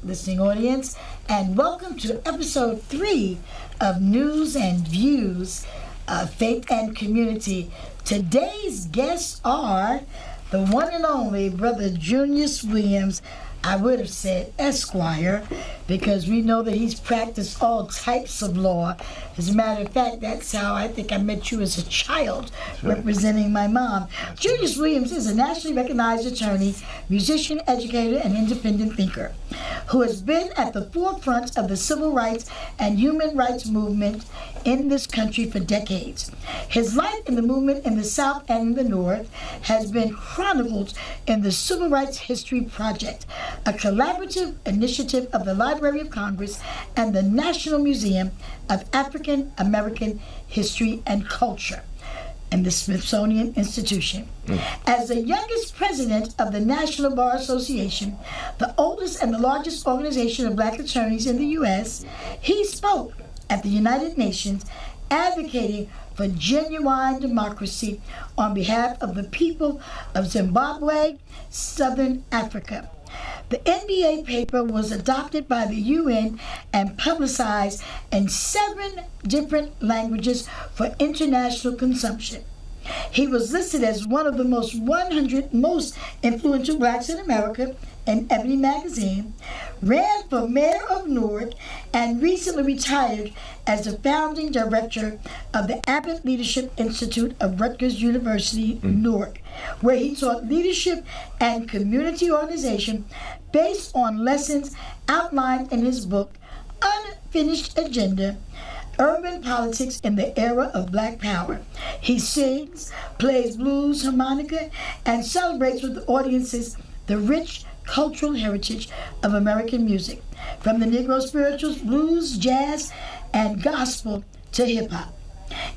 listening audience, and welcome to episode 3 of News and Views, Faith and Community. Today's guests are the one and only Brother Junius Williams. I would have said Esquire, because we know that he's practiced all types of law. As a matter of fact, that's how I think I met you as a child, representing my mom. Junius Williams is a nationally recognized attorney, musician, educator, and independent thinker who has been at the forefront of the civil rights and human rights movement in this country for decades. His life in the movement in the South and in the North has been chronicled in the Civil Rights History Project, a collaborative initiative of the Library of Congress and the National Museum of African American History and Culture and the Smithsonian Institution. As the youngest president of the National Bar Association, the oldest and the largest organization of black attorneys in the U.S., he spoke at the United Nations advocating for genuine democracy on behalf of the people of Zimbabwe, Southern Africa. The NBA paper was adopted by the UN and publicized in 7 different languages for international consumption. He was listed as one of the 100 most influential blacks in America in Ebony magazine, ran for mayor of Newark, and recently retired as the founding director of the Abbott Leadership Institute of Rutgers University, Newark, where he taught leadership and community organization based on lessons outlined in his book, Unfinished Agenda, Urban Politics in the Era of Black Power. He sings, plays blues, harmonica, and celebrates with the audiences the rich cultural heritage of American music, from the Negro spirituals, blues, jazz, and gospel to hip-hop.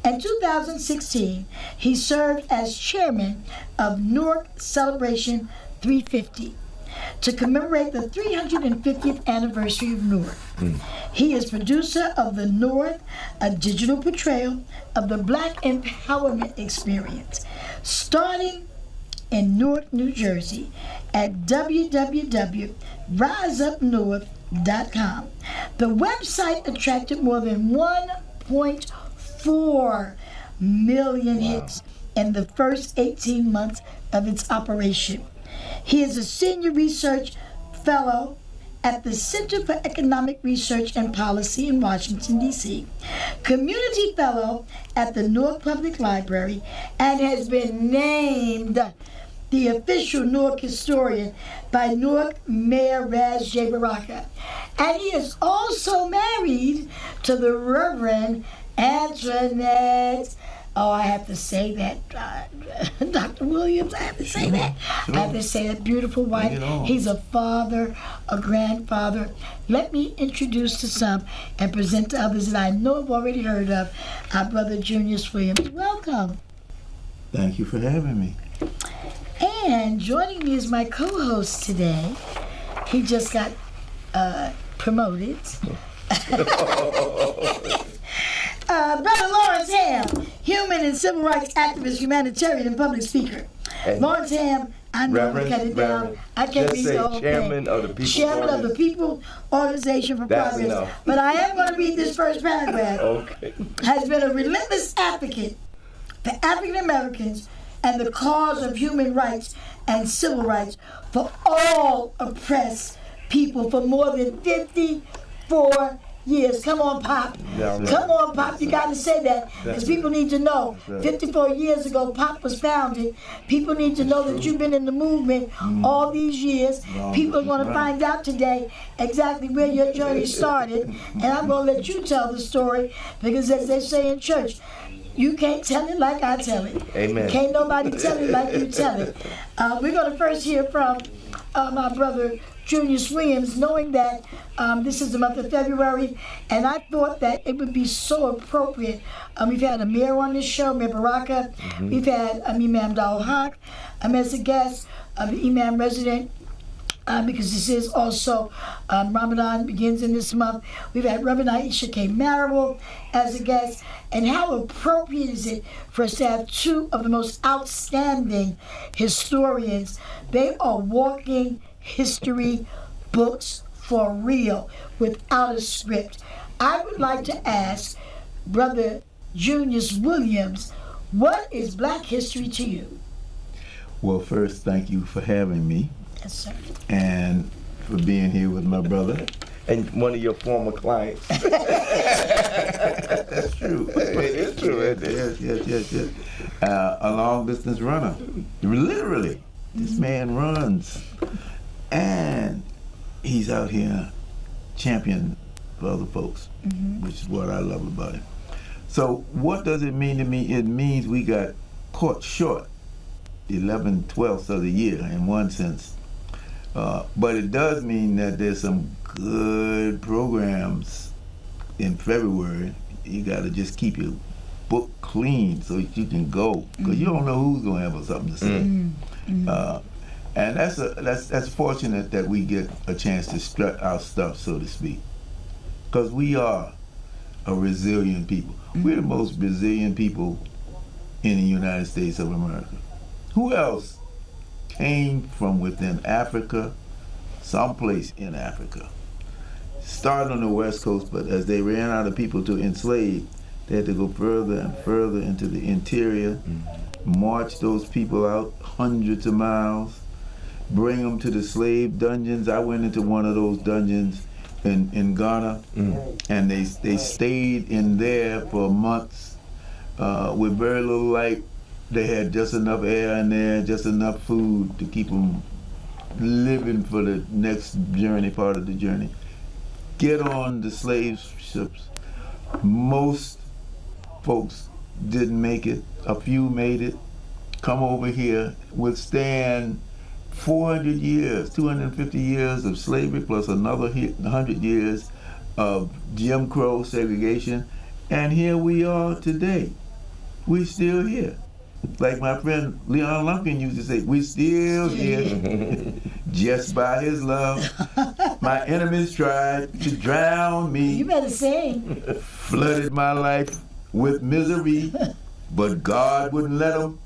In 2016, he served as chairman of Newark Celebration 350 to commemorate the 350th anniversary of Newark. He is producer of The North, a digital portrayal of the Black empowerment experience, starting in Newark, New Jersey at www.riseupnorth.com. The website attracted more than 1.4 million hits in the first 18 months of its operation. He is a senior research fellow at the Center for Economic Research and Policy in Washington, D.C., community fellow at the Newark Public Library, and has been named the official Newark historian by Newark Mayor Ras J. Baraka. And he is also married to the Reverend Antoinette. Oh, I have to say that, Dr. Williams, I have to say that. I have to say that beautiful wife. He's a father, a grandfather. Let me introduce to some and present to others that I know have already heard of, our brother Junius Williams. Welcome. Thank you for having me. And joining me is my co-host today. He just got promoted. Brother Lawrence Ham, human and civil rights activist, humanitarian, and public speaker. And Lawrence Ham, I know I cut it down. I can't read the whole chairman thing. Of the people Chairman of the People Organization for That's Progress. enough. But I am going to read this first paragraph. Okay. Has been a relentless advocate for African Americans and the cause of human rights and civil rights for all oppressed people for more than 54 years. Come on, Pop. Yeah, right. Come on, Pop. You got to say that, because people need to know. 54 years ago, Pop was founded. People need to know that you've been in the movement all these years. People are going to find out today exactly where your journey started, and I'm going to let you tell the story, because as they say in church, you can't tell it like I tell it. Amen. Can't nobody tell it like you tell it. We're going to first hear from my brother Junius Williams, knowing that this is the month of February, and I thought that it would be so appropriate. We've had a mayor on this show, Mayor Baraka. We've had Imam Dawal Haq as a guest, the Imam resident, because this is also Ramadan begins in this month. We've had Reverend Aisha K. Marable as a guest. And how appropriate is it for us to have 2 of the most outstanding historians? They are walking history books for real, without a script. I would like to ask Brother Junius Williams, what is Black history to you? Well, first, thank you for having me Yes, sir. and for being here with my brother. And one of your former clients. That's true. It is true, isn't it? Yes. A long distance runner. Literally. This man runs. And he's out here championing for other folks, which is what I love about him. So what does it mean to me? It means we got caught short 11/12 of the year in one sense. But it does mean that there's some good programs in February. You got to just keep your book clean so that you can go, because you don't know who's going to have something to say. And that's fortunate that we get a chance to strut our stuff, so to speak, because we are a resilient people. We're the most resilient people in the United States of America. Who else came from within Africa, someplace in Africa? Started on the West Coast, but as they ran out of people to enslave, they had to go further and further into the interior, march those people out hundreds of miles, bring them to the slave dungeons. I went into one of those dungeons in Ghana, and they stayed in there for months with very little light. They had just enough air in there, just enough food to keep them living for the next journey, part of the journey. Get on the slave ships. Most folks didn't make it. A few made it. Come over here, withstand 400 years, 250 years of slavery plus another 100 years of Jim Crow segregation, and here we are today. We're still here. Like my friend Leon Lumpkin used to say, we're still here just by his love. My enemies tried to drown me. You better sing. Flooded my life with misery, but God wouldn't let them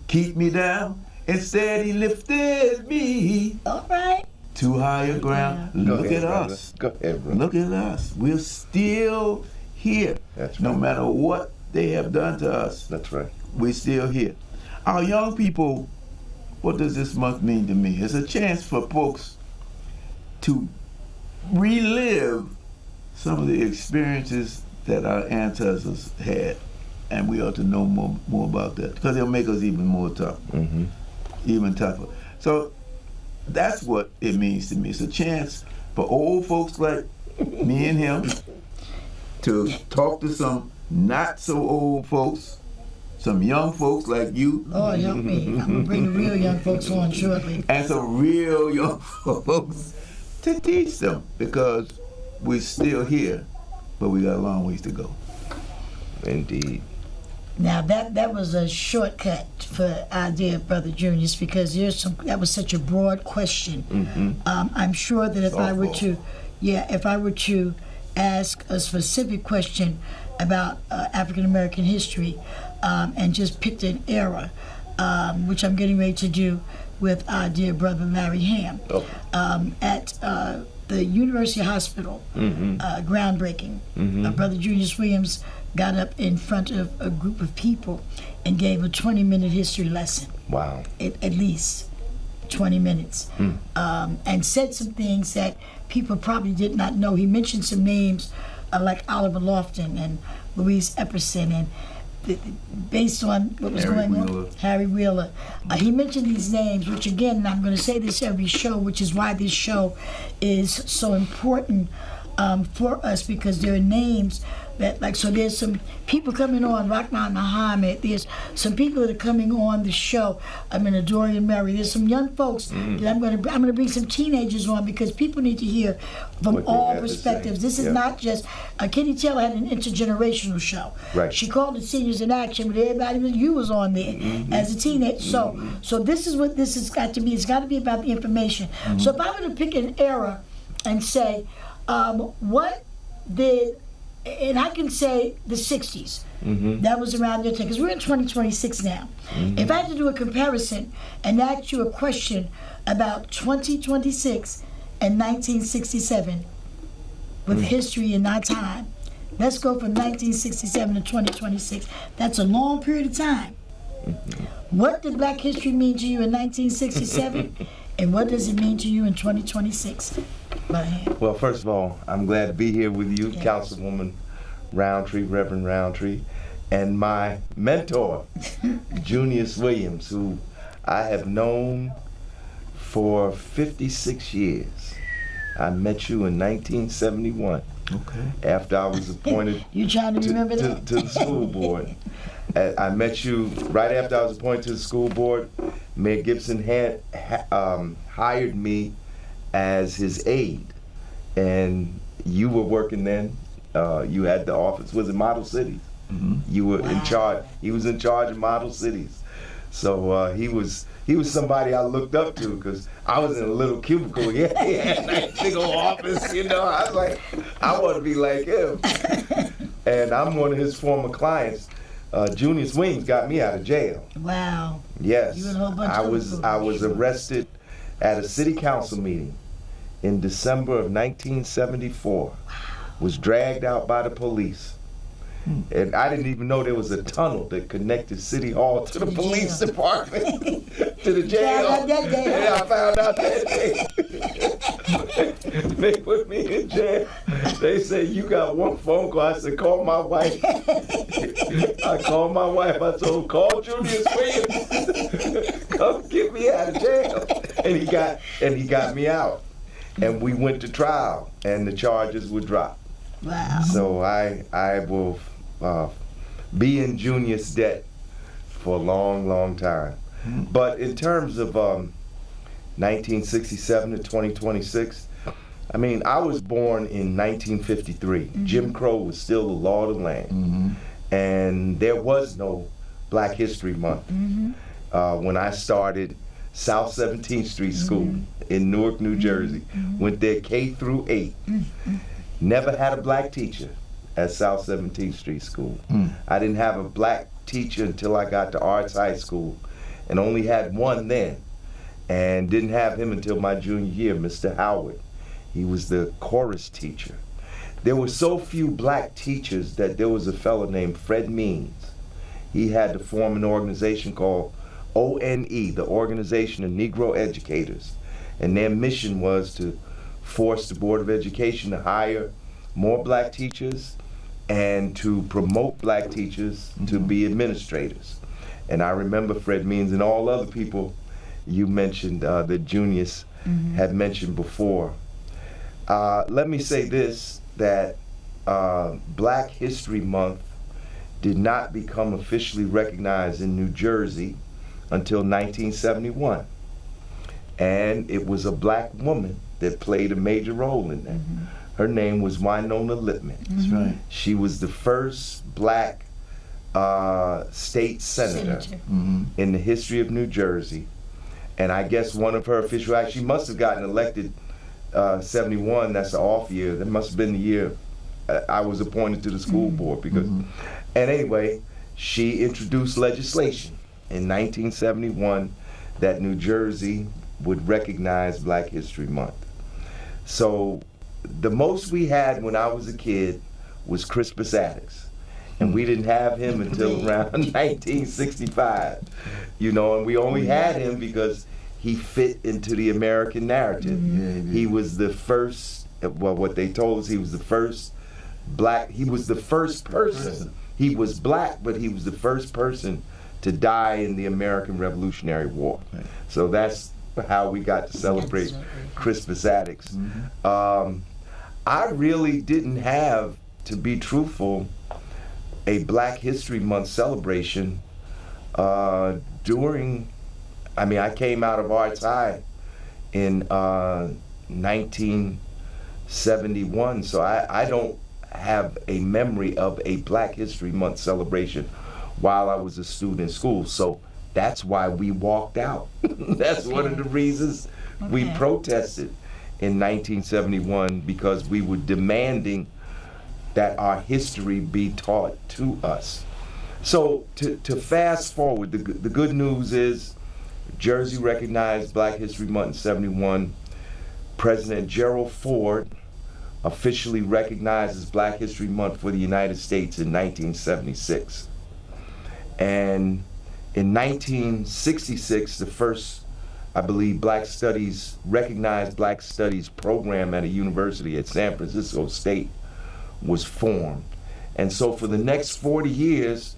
keep me down. Instead, he lifted me All right. to higher ground. Look at us. Go ahead, brother. Look at us. We're still here. That's No right. matter what they have done to us, That's right. we're still here. Our young people, what does this month mean to me? It's a chance for folks to relive some of the experiences that our ancestors had, and we ought to know more about that, because it'll make us even more tough, even tougher. So that's what it means to me. It's a chance for old folks like me and him to talk to some not so old folks, some young folks like you, Lord help me. I'm going to bring the real young folks on shortly. and some real young folks to teach them, because we're still here, but we got a long ways to go. Indeed. Now that was a shortcut for idea, Brother Junius, because that was such a broad question. I'm sure that if I were to ask a specific question about African American history, and just picked an era, which I'm getting ready to do with our dear brother Larry Ham, at the University Hospital, groundbreaking. Brother Junius Williams got up in front of a group of people and gave a 20-minute history lesson. Wow. At least 20 minutes, and said some things that people probably did not know. He mentioned some names like Oliver Lofton and Louise Epperson, and based on what was Harry going Wheeler. on, Harry Wheeler. He mentioned these names, which again, and I'm going to say this every show, which is why this show is so important for us, because there are names that, like, so there's some people coming on, Rahman Muhammad, there's some people that are coming on the show. I'm in Dorian Murray. There's some young folks that I'm going to bring some teenagers on, because people need to hear from What they all have to perspectives. say. This is Yeah. not just, Kenny Taylor had an intergenerational show. Right. She called it Seniors in Action, but everybody, you was on there as a teenager. So this is what this has got to be. It's got to be about the information. So if I were to pick an era and say, what did, and I can say the 60s, that was around their time, because we're in 2026 now. If I had to do a comparison and ask you a question about 2026 and 1967 with history in our time. Let's go from 1967 to 2026. That's a long period of time. What did Black history mean to you in 1967? And what does it mean to you in 2026? Go ahead. Well, first of all, I'm glad to be here with you, Yes. Councilwoman Roundtree, Reverend Roundtree, and my mentor, Junius Williams, who I have known for 56 years. I met you in 1971 Okay. after I was appointed You trying to remember to that? the school board. I met you right after I was appointed to the school board. Mayor Gibson hired me as his aide, and you were working then. You had the office. Was it Model Cities? Mm-hmm. You were in Wow. charge. He was in charge of Model Cities. So he was somebody I looked up to because I was in a little cubicle. He had a nice big old office, you know. I was like, I want to be like him. And I'm one of his former clients. Junius Williams got me out of jail. Wow. Yes, You and a whole bunch I of was other I folks. was arrested at a city council meeting in December of 1974. Was dragged out by the police. And I didn't even know there was a tunnel that connected City Hall to the police jail. department, to the jail. Found out that day, huh? Yeah, I found out that day. They put me in jail. They said, you got one phone call. I said, call my wife. I called my wife. I told her, call Julius Williams. Come get me out of jail. And he got me out. And we went to trial, and the charges were dropped. Wow. So I will be in Junius debt for a long, long time. But in terms of 1967 to 2026, I mean, I was born in 1953. Jim Crow was still the law of the land. Mm-hmm. And there was no Black History Month. When I started South 17th Street School in Newark, New Jersey, went there K through 8. Never had a black teacher at South 17th Street School. I didn't have a black teacher until I got to Arts High School, and only had one then, and didn't have him until my junior year, Mr. Howard. He was the chorus teacher. There were so few black teachers that there was a fellow named Fred Means. He had to form an organization called ONE, the Organization of Negro Educators, and their mission was to force the Board of Education to hire more black teachers and to promote black teachers to be administrators. And I remember Fred Means and all other people you mentioned that Junius had mentioned before. Let me say this, that Black History Month did not become officially recognized in New Jersey until 1971. And it was a black woman that played a major role in that. Her name was Winona Lippman. That's right. She was the first black state senator Mm-hmm. in the history of New Jersey. And I guess one of her official acts, she must have gotten elected 71, that's the off year. That must have been the year I was appointed to the school board because, and anyway, she introduced legislation in 1971 that New Jersey would recognize Black History Month. So the most we had when I was a kid was Crispus Attucks. And we didn't have him until around 1965, you know, and we only had him because he fit into the American narrative. He was the first, well, what they told us, he was the first black, he was the first person. He was black, but he was the first person to die in the American Revolutionary War. Right. So that's how we got to celebrate Crispus Attucks. I really didn't have, to be truthful, a Black History Month celebration during, I mean, I came out of Arts High in 1971, so I don't have a memory of a Black History Month celebration while I was a student in school. So that's why we walked out. That's one of the reasons we protested in 1971, because we were demanding that our history be taught to us. So to fast forward, the good news is Jersey recognized Black History Month in 71. President Gerald Ford officially recognizes Black History Month for the United States in 1976. And in 1966, the first, I believe, recognized Black Studies program at a university at San Francisco State was formed. And so for the next 40 years,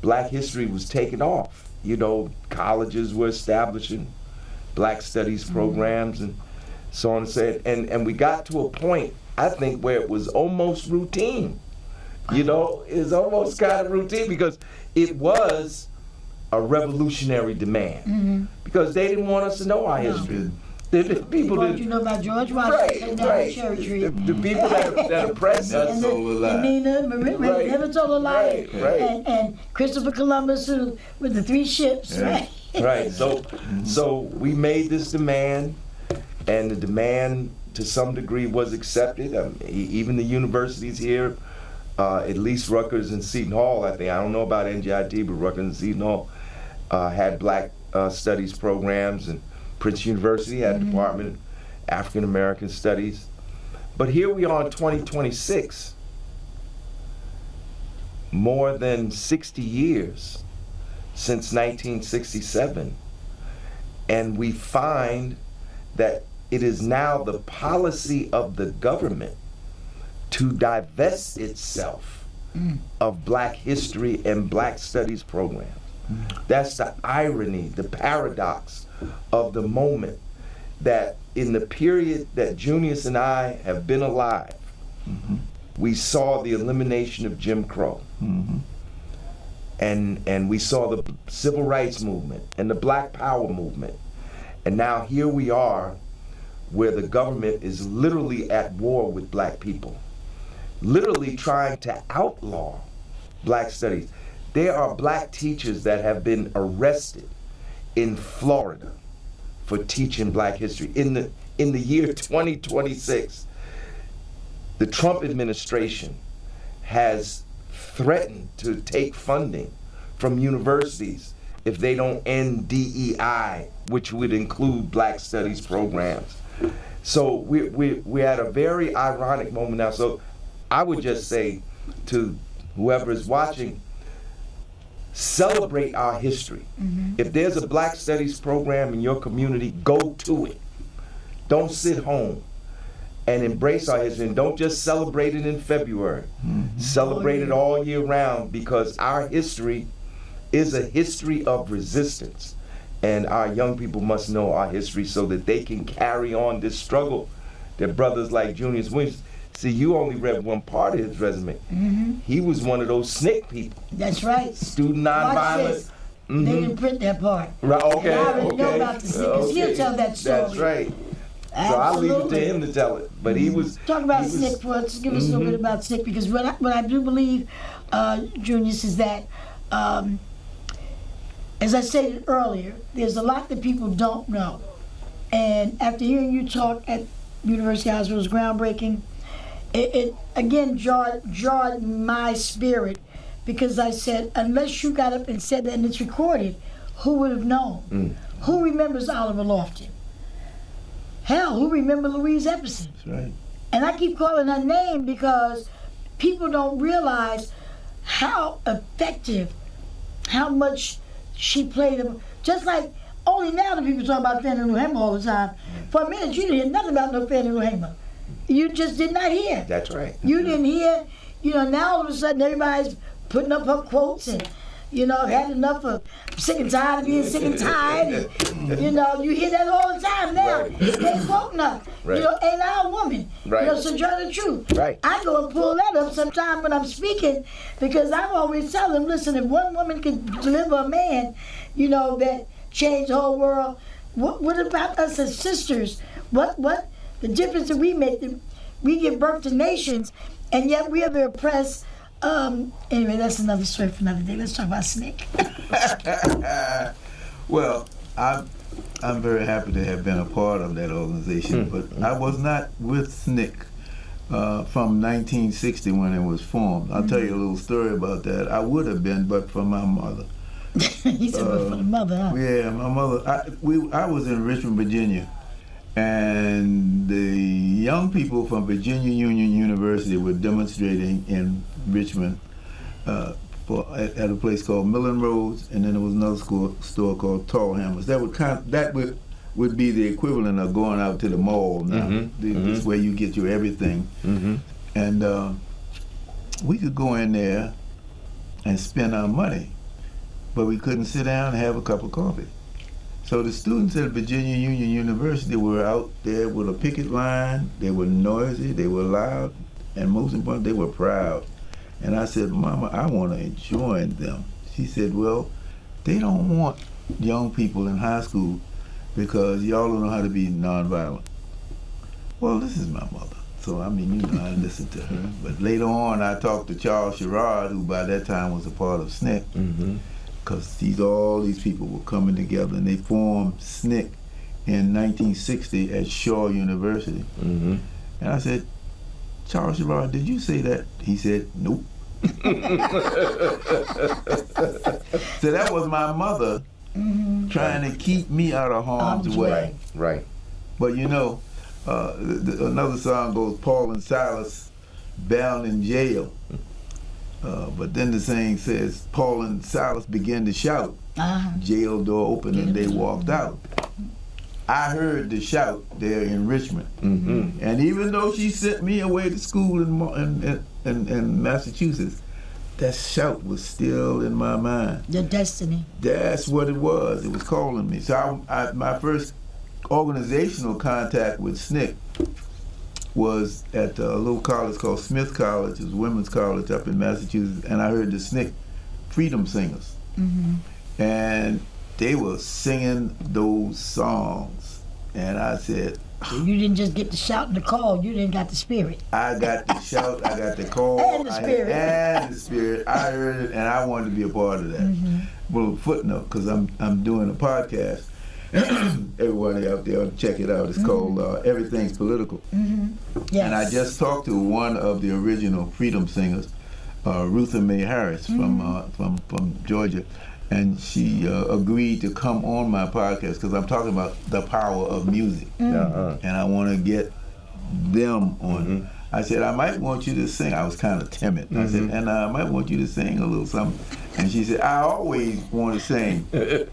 Black history was taking off. You know, colleges were establishing Black Studies programs and so on and so on. And we got to a point, I think, where it was almost routine. You know, it's almost kind of routine because it was a revolutionary demand. Because they didn't want us to know our history. The people What you know about George Washington down the cherry tree. The people that oppressed us. And Nina, Maria, never told a lie. Right. And Christopher Columbus with the 3 ships, right? Right. So we made this demand, and the demand to some degree was accepted. Even the universities here, at least Rutgers and Seton Hall, I think. I don't know about NJIT, but Rutgers and Seton Hall had Black Studies programs, and Princeton University had a Department of African American Studies. But here we are in 2026, more than 60 years since 1967, and we find that it is now the policy of the government to divest itself of Black history and Black studies programs. That's the irony, the paradox of the moment, that in the period that Junius and I have been alive, we saw the elimination of Jim Crow. And we saw the civil rights movement and the Black Power movement. And now here we are, where the government is literally at war with Black people, literally trying to outlaw Black studies. There are Black teachers that have been arrested in Florida for teaching Black history. In the year 2026, the Trump administration has threatened to take funding from universities if they don't end DEI, which would include Black studies programs. So we're at a very ironic moment now. So I would just say to whoever is watching, celebrate our history. If there's a Black Studies program in your community, go to it. Don't sit home, and embrace our history. And don't just celebrate it in February. Celebrate it all year round, because our history is a history of resistance. And our young people must know our history so that they can carry on this struggle that brothers like Junius Williams. See, you only read one part of his resume. He was one of those SNCC people. That's right. Student Watch nonviolence. this. They didn't print that part. Right, okay. And I already know about the SNCC, 'cause he'll tell that story. That's right. Absolutely. So I'll leave it to him to tell it. But he was... Talk about he was- SNCC for us. Give us a little bit about SNCC, because what I do believe, Junius, is that, as I stated earlier, there's a lot that people don't know. And after hearing you talk at University Hospital, it was groundbreaking. It again jarred my spirit, because I said, unless you got up and said that and it's recorded, who would have known? Who remembers Oliver Lofton? Hell, who remember Louise Epperson? That's right. And I keep calling her name because people don't realize how effective, how much she played them. Just like, only now the people talk about Fannie Lou Hamer all the time. For a minute, you didn't hear nothing about no Fannie Lou Hamer. You just did not hear. That's right. You didn't hear, now all of a sudden everybody's putting up her quotes and, had enough of sick and tired of being sick and tired. And, you hear that all the time now. Right. They quoting her. Right. Ain't I a woman? Right. Sojourner Truth. Right. I go and pull that up sometime when I'm speaking, because I always tell them, listen, if one woman could deliver a man, that changed the whole world, what about us as sisters? What the difference that we make? We give birth to nations, and yet we are the oppressed. Anyway, that's another story for another day. Let's talk about SNCC. Well, I'm very happy to have been a part of that organization, but I was not with SNCC from 1960 when it was formed. I'll tell you a little story about that. I would have been, but for my mother. He said, but for the mother, huh? Yeah, my mother. I was in Richmond, Virginia, And the young people from Virginia Union University were demonstrating in Richmond at a place called Millen Roads, and then there was another store called Tall Hammers. That would be the equivalent of going out to the mall now. This is where you get your everything. And we could go in there and spend our money, but we couldn't sit down and have a cup of coffee. So the students at Virginia Union University were out there with a picket line. They were noisy, they were loud, and most important, they were proud. And I said, Mama, I want to join them. She said, well, they don't want young people in high school because y'all don't know how to be nonviolent. Well, this is my mother. So, I mean, you know, I listened to her. But later on, I talked to Charles Sherrod, who by that time was a part of SNCC, because all these people were coming together, and they formed SNCC in 1960 at Shaw University. And I said, Charles Sherrod, did you say that? He said, nope. So that was my mother trying to keep me out of harm's way. Right. But you know, another song goes, Paul and Silas bound in jail. But then the saying says, Paul and Silas began to shout. Jail door opened and they walked out. I heard the shout there in Richmond. And even though she sent me away to school in Massachusetts, that shout was still in my mind. Your destiny. That's what it was. It was calling me. So my first organizational contact with SNCC was at a little college called Smith College. It was a women's college up in Massachusetts. And I heard the SNCC Freedom Singers. And they were singing those songs. And I said, you didn't just get the shout and the call, you didn't got the spirit. I got the shout, I got the call, and the spirit. And the spirit. I heard it, and I wanted to be a part of that. Well, footnote, because I'm doing a podcast. Everybody out there, check it out. It's called Everything's Political. Yes. And I just talked to one of the original Freedom Singers, Rutha Mae Harris from Georgia. And she agreed to come on my podcast because I'm talking about the power of music. And I want to get them on. I said, I might want you to sing. I was kind of timid. I said, and I might want you to sing a little something. And she said, I always want to sing. I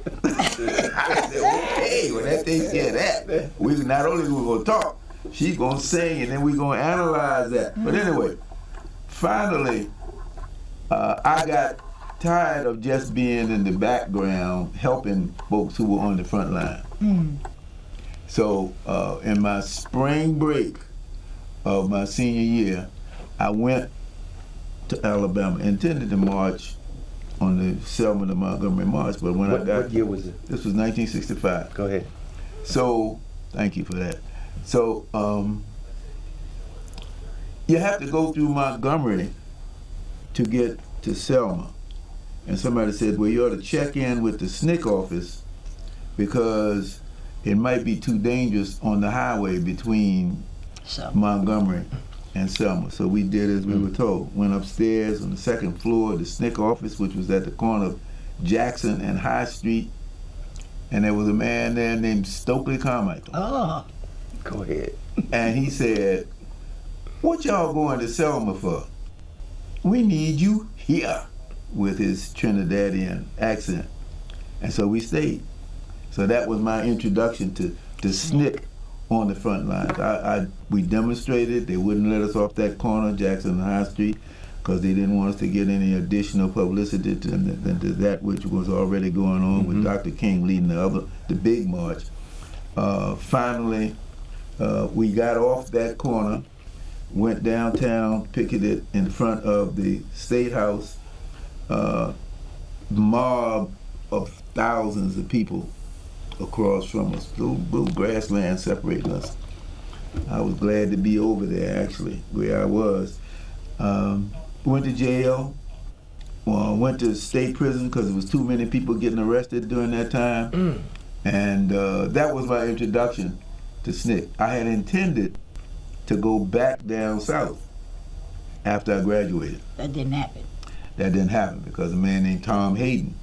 said, okay, when that thing said that, we not only we going to talk, she's going to sing, and then we're going to analyze that. But anyway, finally, I got tired of just being in the background helping folks who were on the front line. So in my spring break of my senior year, I went to Alabama, intended to march on the Selma to Montgomery March, but when I got... What year was it? This was 1965. Go ahead. So, thank you for that. So, you have to go through Montgomery to get to Selma. And somebody said, well, you ought to check in with the SNCC office because it might be too dangerous on the highway between Montgomery and Selma. So we did as we were told. Went upstairs on the second floor of the SNCC office, which was at the corner of Jackson and High Street. And there was a man there named Stokely Carmichael. Oh. Go ahead. And he said, what y'all going to Selma for? We need you here, with his Trinidadian accent. And so we stayed. So that was my introduction to SNCC on the front lines. We demonstrated. They wouldn't let us off that corner, Jackson and High Street, because they didn't want us to get any additional publicity than to that which was already going on with Dr. King leading the big march. Finally, we got off that corner, went downtown, picketed in front of the State House. Mob of thousands of people across from us, little grassland separating us. I was glad to be over there, actually, where I was. Went to jail, went to state prison because there was too many people getting arrested during that time. And that was my introduction to SNCC. I had intended to go back down south after I graduated. That didn't happen. That didn't happen because a man named Tom Hayden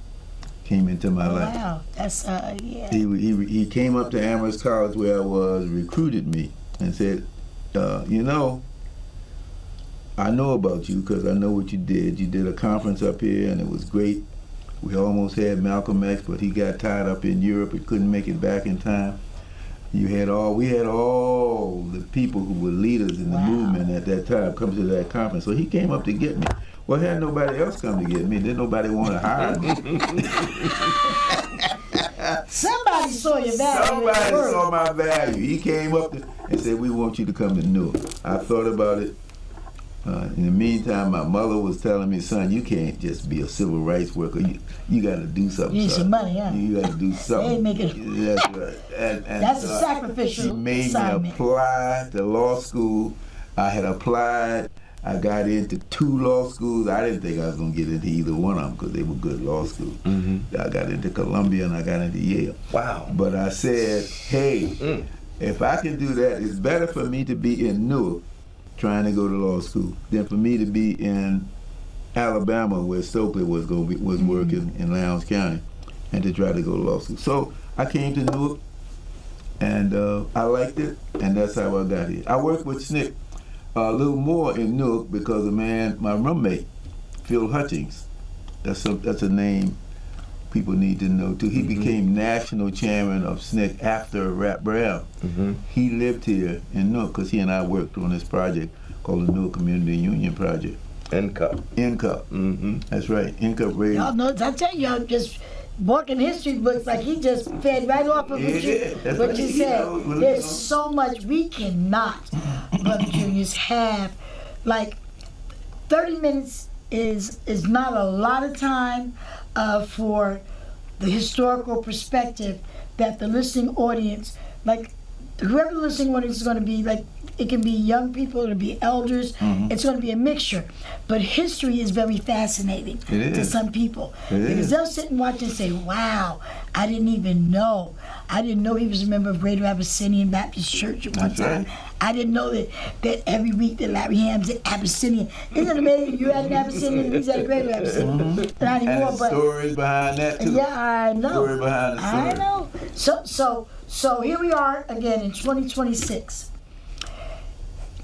came into my life. Wow, that's yeah. He came up to Amherst College where I was, recruited me, and said, you know, I know about you because I know what you did. You did a conference up here and it was great. We almost had Malcolm X, but he got tied up in Europe and couldn't make it back in time. We had all the people who were leaders in the movement at that time come to that conference. So he came up to get me. Well, had nobody else come to get me. Didn't nobody want to hire me. Somebody saw your value. Somebody saw my value. He came up and said, we want you to come to Newark. I thought about it. In the meantime, my mother was telling me, son, you can't just be a civil rights worker. You got to do something. You need some money, huh? You got to do something. They ain't making. That's right. And That's a sacrificial She made assignment. me apply to law school. I had applied. I got into 2 law schools. I didn't think I was going to get into either one of them because they were good law schools. I got into Columbia and I got into Yale. Wow. But I said, hey, if I can do that, it's better for me to be in Newark trying to go to law school than for me to be in Alabama where Stokely was working in Lowndes County and to try to go to law school. So I came to Newark and I liked it, and that's how I got here. I worked with SNCC a little more in Newark because my roommate, Phil Hutchings, that's a name people need to know too. He became national chairman of SNCC after Rap Brown. He lived here in Newark because he and I worked on this project called the Newark Community Union Project. NCUP. NCUP. That's right. NCUP raised. Y'all know, I tell you, y'all just walking history books like he just fed right off of what you said. There's so much we cannot, Brother Junius, have. Like 30 minutes is not a lot of time for the historical perspective that the listening audience, like whoever the listening audience is going to be, like it can be young people, it'll be elders, it's going to be a mixture. But history is very fascinating to some people because they'll sit and watch and say, wow, I didn't even know. I didn't know he was a member of Greater Abyssinian Baptist Church at one time. Right. I didn't know that every week that Larry Ham's at Abyssinian. Isn't it amazing? You had an Abyssinian and he's at a Greater Abyssinian. Not anymore, and but stories behind that too. yeah, I know. Story behind the story. I know. So here we are again in 2026.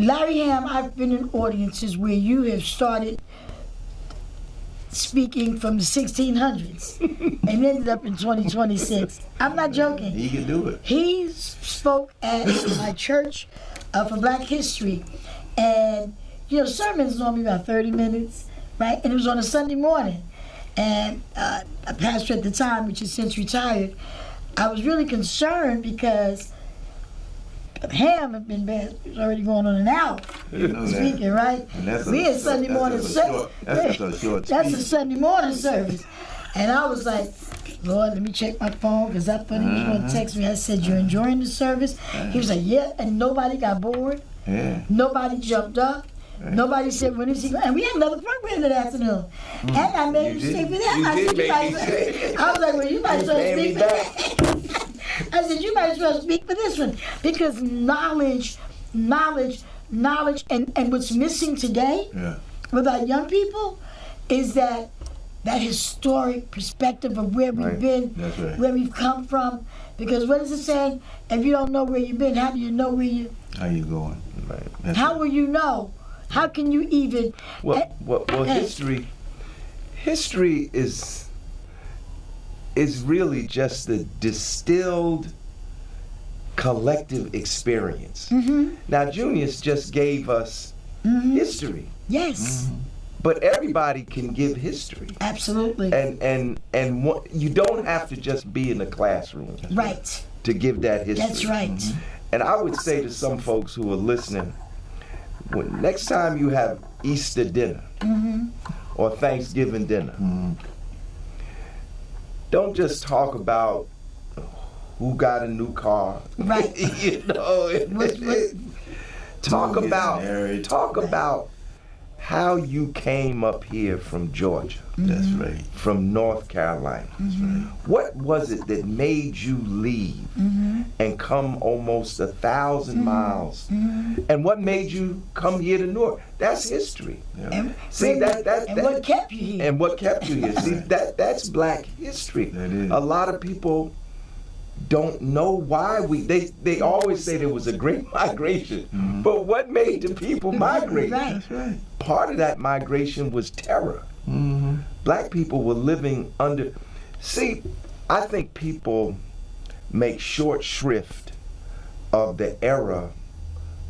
Larry Ham, I've been in audiences where you have started speaking from the 1600s and ended up in 2026. I'm not joking. He can do it. He spoke at my church for Black History, and you know, sermons normally about 30 minutes, right? And it was on a Sunday morning, and a pastor at the time, which is since retired, I was really concerned because Ham had been bad. It was already going on an hour speaking, right? We had Sunday morning service. That's a short That's speech. a Sunday morning service. And I was like, Lord, let me check my phone because I thought he was going to text me. I said, you're enjoying the service? He was like, yeah. And nobody got bored. Yeah. Nobody jumped up. Nobody said, when is he going? And we had another program that afternoon. And I made him speak for that. I was like, well, you might as well speak for that. I said, you might as well speak for this one. Because knowledge, and what's missing today with our young people is that historic perspective of where we've been, where we've come from. Because what is it saying? If you don't know where you've been, how do you know where you... How you going? Right. How will you know? How can you even... Well, history is really just the distilled collective experience. Now, Junius just gave us history. Yes. But everybody can give history. Absolutely. And you don't have to just be in the classroom. Right. To give that history. That's right. And I would say to some folks who are listening, when next time you have Easter dinner or Thanksgiving dinner, don't just talk about who got a new car. Right. You know, talk about how you came up here from Georgia, That's right. from North Carolina. That's right. What was it that made you leave and come almost 1,000 miles? And what made you come here to Newark? That's history. Yeah. And, See, and what kept you here? and what kept you here? See, that's Black history. That is. A lot of people don't know why they always say there was a great migration, but what made the people migrate? Right. That's right. Part of that migration was terror. Mm-hmm. Black people were living under. See, I think people make short shrift of the era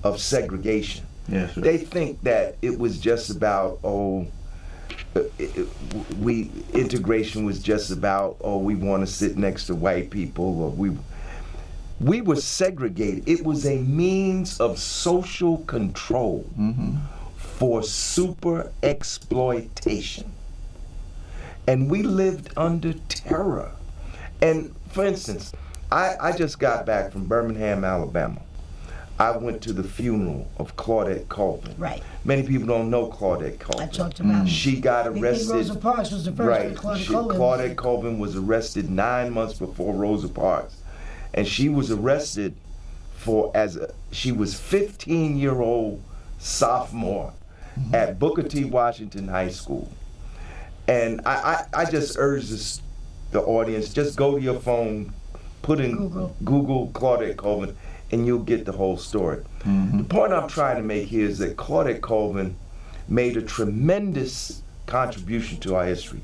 of segregation. That's right. They think that it was just about integration was just about we want to sit next to white people, or we were segregated. It was a means of social control for super exploitation, and we lived under terror. And for instance, I just got back from Birmingham, Alabama. I went to the funeral of Claudette Colvin. Right. Many people don't know Claudette I Colvin. talked about She got I think arrested. Rosa Parks was the first Right. Claudette Colvin. Claudette Colvin was arrested 9 months before Rosa Parks. And she was arrested she was 15-year-old sophomore at Booker T. Washington High School. And I just urge the audience, just go to your phone, put in Google Claudette Colvin, and you'll get the whole story. The point I'm trying to make here is that Claudette Colvin made a tremendous contribution to our history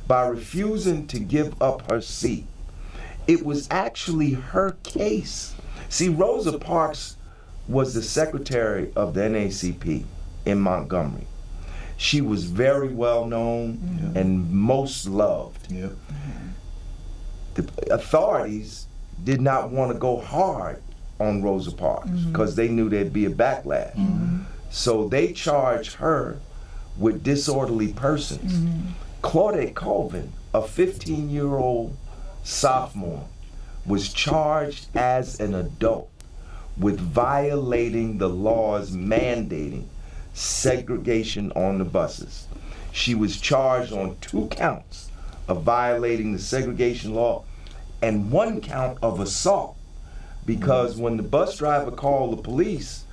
by refusing to give up her seat. It was actually her case. See, Rosa Parks was the secretary of the NAACP in Montgomery. She was very well known and most loved. Yep. The authorities did not want to go hard on Rosa Parks because they knew there'd be a backlash. So they charged her with disorderly persons. Claudette Colvin, a 15-year-old sophomore, was charged as an adult with violating the laws mandating segregation on the buses. She was charged on 2 counts of violating the segregation law and 1 count of assault, because when the bus driver called the police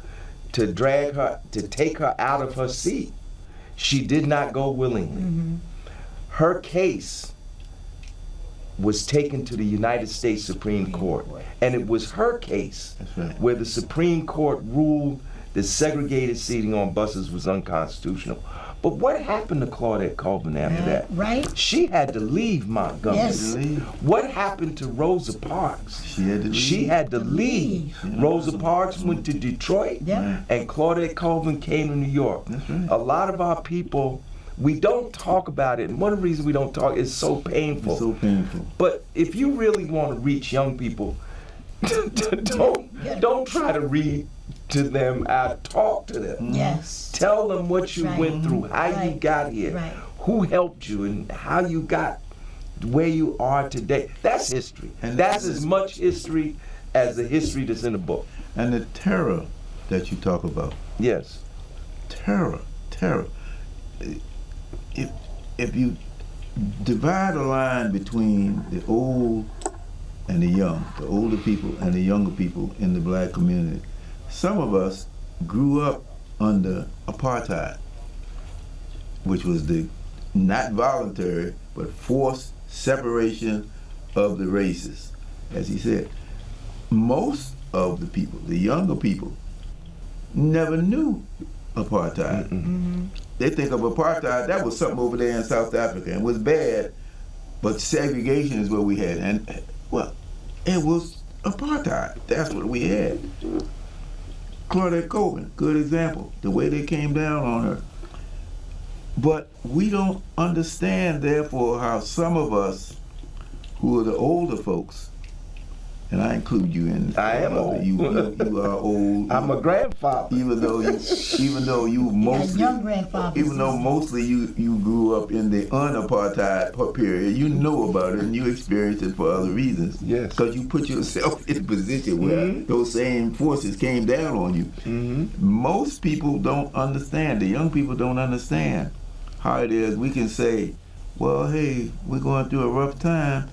to take her out of her seat, she did not go willingly. Her case was taken to the United States Supreme Court, and it was her case where the Supreme Court ruled that segregated seating on buses was unconstitutional. But what happened to Claudette Colvin after that? Right. She had to leave Montgomery. Yes. What happened to Rosa Parks? She had to leave. She had to leave. Rosa Parks went to Detroit, and Claudette Colvin came to New York. That's right. A lot of our people, we don't talk about it, and one of the reasons we don't talk is so painful. It's so painful. But if you really want to reach young people, don't try to read to them, talk to them. Yes. Tell them what you went through, how you got here, who helped you, and how you got where you are today. That's history. And that's as much history as the history that's in the book. And the terror that you talk about. Yes. Terror. If you divide a line between the old and the young, the older people and the younger people in the black community, some of us grew up under apartheid, which was the not voluntary but forced separation of the races. As he said, most of the people, the younger people, never knew apartheid. They think of apartheid, that was something over there in South Africa and was bad, but segregation is what we had. And, well, it was apartheid. That's what we had. Claudette Colvin, good example, the way they came down on her. But we don't understand, therefore, how some of us who are the older folks and I include you in. I am old. You are old. I'm a grandfather. Even though you mostly young grandfather. Even though mostly you grew up in the unapartheid period, you know about it and you experienced it for other reasons. Yes. Because you put yourself in a position where those same forces came down on you. Most people don't understand. The young people don't understand how it is. We can say, well, hey, we're going through a rough time.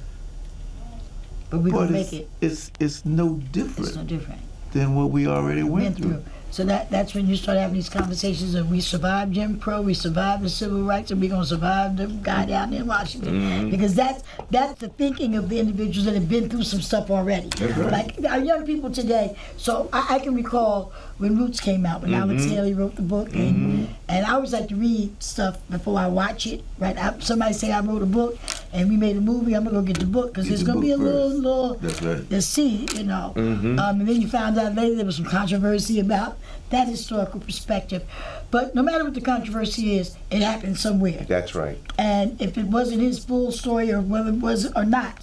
But we're gonna make it. It's no different. It's no different than what we already went through. So that's when you start having these conversations of we survived Jim Crow, we survived the civil rights, and we're gonna survive the guy down in Washington. Because that's the thinking of the individuals that have been through some stuff already. Right. Like our young people today. So I can recall when Roots came out, when Alex Haley wrote the book, and I always like to read stuff before I watch it. Right? Somebody say I wrote a book and we made a movie. I'm gonna go get the book because there's gonna be a little. That's right. To see, you know. And then you found out later there was some controversy about that historical perspective. But no matter what the controversy is, it happened somewhere. That's right. And if it wasn't his full story or whether it was or not,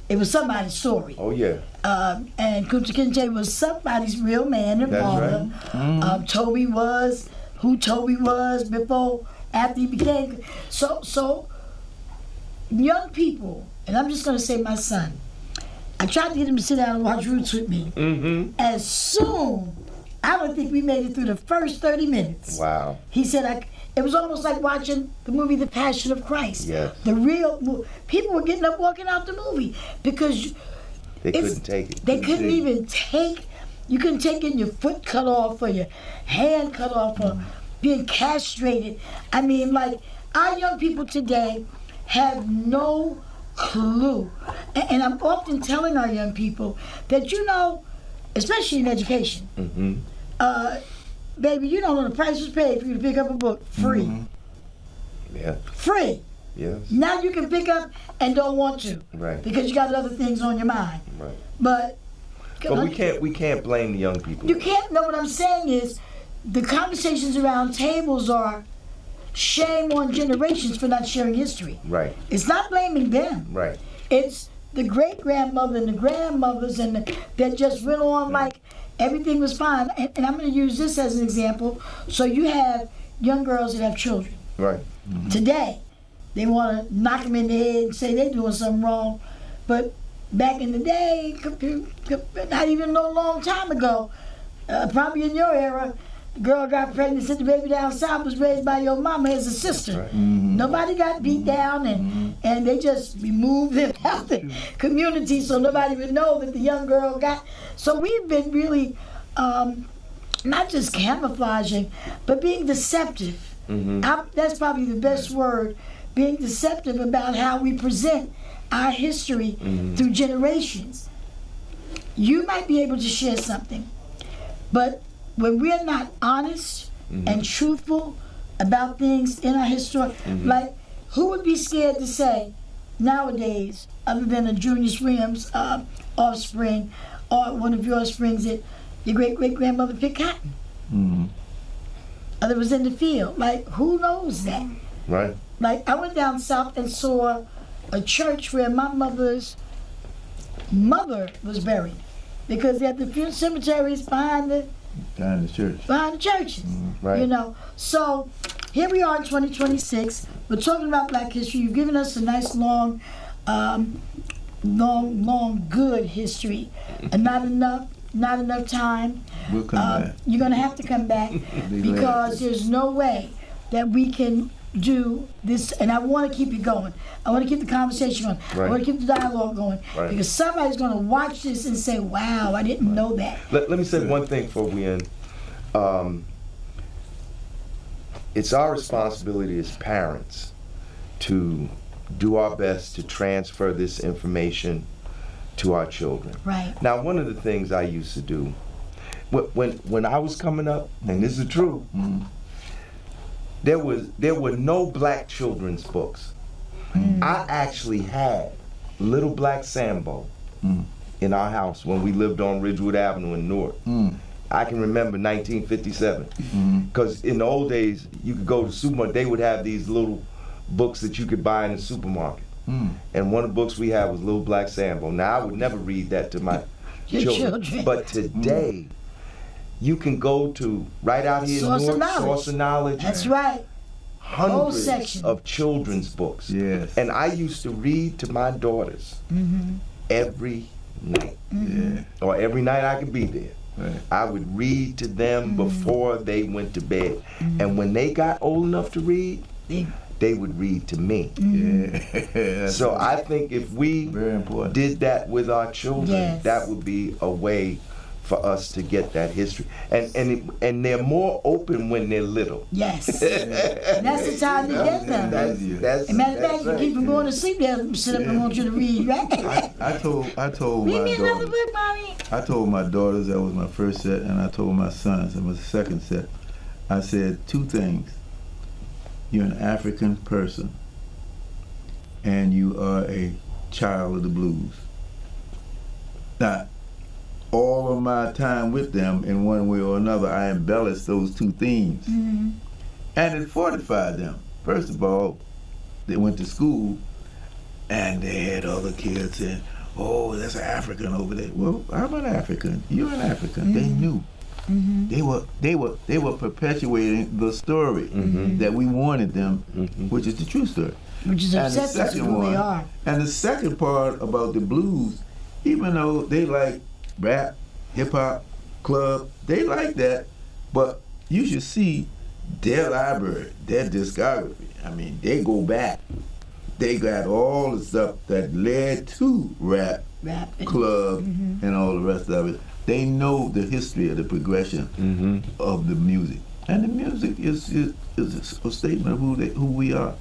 it was somebody's story. Oh, yeah. And Kunta Kinte was somebody's real man and father. Right. Toby was who Toby was before, after he became. So young people, and I'm just going to say my son, I tried to get him to sit down and watch Roots with me. As soon, I don't think we made it through the first 30 minutes. Wow. He said, it was almost like watching the movie The Passion of Christ. Yes. The real, people were getting up walking out the movie because they couldn't take it. They couldn't even take, you couldn't take getting your foot cut off or your hand cut off or being castrated. I mean, like, our young people today have no clue. And I'm often telling our young people that, you know, especially in education, baby, you know when the price was paid for you to pick up a book, free. Yeah. Free. Yes. Now you can pick up and don't want to. Right. Because you got other things on your mind. Right. But we can't blame the young people. You can't. No, what I'm saying is the conversations around tables are shame on generations for not sharing history. Right. It's not blaming them. Right. It's the great-grandmother and the grandmothers that just went on like everything was fine. And I'm going to use this as an example. So you have young girls that have children. Right. Today, they want to knock them in the head and say they're doing something wrong. But back in the day, not even no long time ago, probably in your era, the girl got pregnant, sent the baby down south, was raised by your mama as a sister. Right. Nobody got beat down, and they just removed them out the community so nobody would know that the young girl got. So we've been really not just camouflaging, but being deceptive. That's probably the best word, being deceptive about how we present our history through generations. You might be able to share something, but when we're not honest and truthful about things in our history, like who would be scared to say nowadays, other than a Junius Williams offspring or one of your offsprings, that your great-great-grandmother picked cotton? Or that was in the field. Like, who knows that? Right. Like, I went down south and saw a church where my mother's mother was buried, because they had the funeral cemeteries behind the churches. Right. You know. So here we are in 2026. We're talking about Black history. You've given us a nice long good history, and not enough time. We'll come back. You're gonna have to come back because there's no way that we can do this, and I want to keep it going. I want to keep the conversation going. Right. I want to keep the dialogue going, because somebody's going to watch this and say, wow, I didn't know that. Let me say one thing before we end. It's our responsibility as parents to do our best to transfer this information to our children. Right. Now, one of the things I used to do, when I was coming up, and this is true, there were no black children's books. I actually had Little Black Sambo in our house when we lived on Ridgewood Avenue in Newark. I can remember 1957, because in the old days you could go to the supermarket, they would have these little books that you could buy in the supermarket. And one of the books we had was Little Black Sambo. Now I would never read that to Your children. But today, you can go to right out here Source in of Newark, knowledge. Source of Knowledge. That's right. Hundreds section. of children's books. Yes. And I used to read to my daughters every night. Or every night I could be there. Right. I would read to them before they went to bed. And when they got old enough to read, they would read to me. Yeah. So I think if we Very important. did that with our children, Yes. that would be a way for us to get that history. And they're more open when they're little. Yes. And that's the time to get them. That's As a matter of fact, you keep them going to sleep, they'll sit up and want you to read, right? I told Read my me another daughters. book, Mommy. I told my daughters that was my first set, and I told my sons that was the second set. I said two things. You're an African person, and you are a child of the blues. Now, all of my time with them, in one way or another, I embellished those two themes. And it fortified them. First of all, they went to school, and they had other kids saying, "Oh, that's an African over there." Well, I'm an African. You're an African. They knew. They were perpetuating the story that we wanted them, which is the true story. Which is And the obsessive to second who they one, are. and the second part about the blues, even though they like rap, hip hop, club, they like that, but you should see their library, their discography. I mean, they go back. They got all the stuff that led to rap, club, and all the rest of it. They know the history of the progression of the music, and the music is a statement of who we are.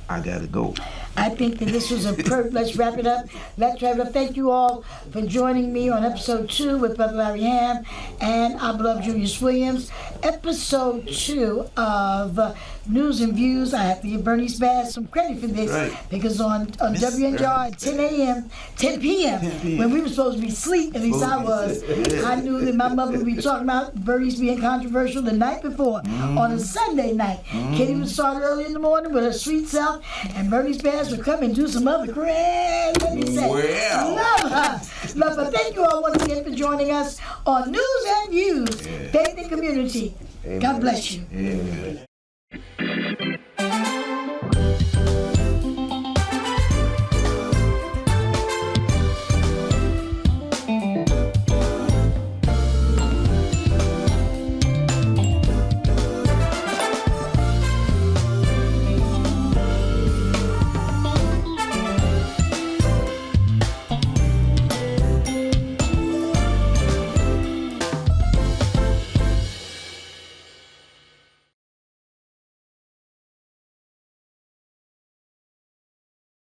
I gotta go. I think that this was a let's wrap it up. Let's wrap it up. Thank you all for joining me on episode 2 with Brother Larry Ham and our beloved Julius Williams. Episode 2 of News and Views. I have to give Bernice Bass some credit for this, Right. because on WNJR at 10 p.m., when we were supposed to be asleep, at least I was, I knew that my mother would be talking about Bernice being controversial the night before on a Sunday night. Katie would start early in the morning with her sweet self, and Bernice Bass would come and do some other crap. Let me say, Well. love her. Love her. Thank you all once again for joining us on News and Views, Faith and Community. God bless you. Yeah.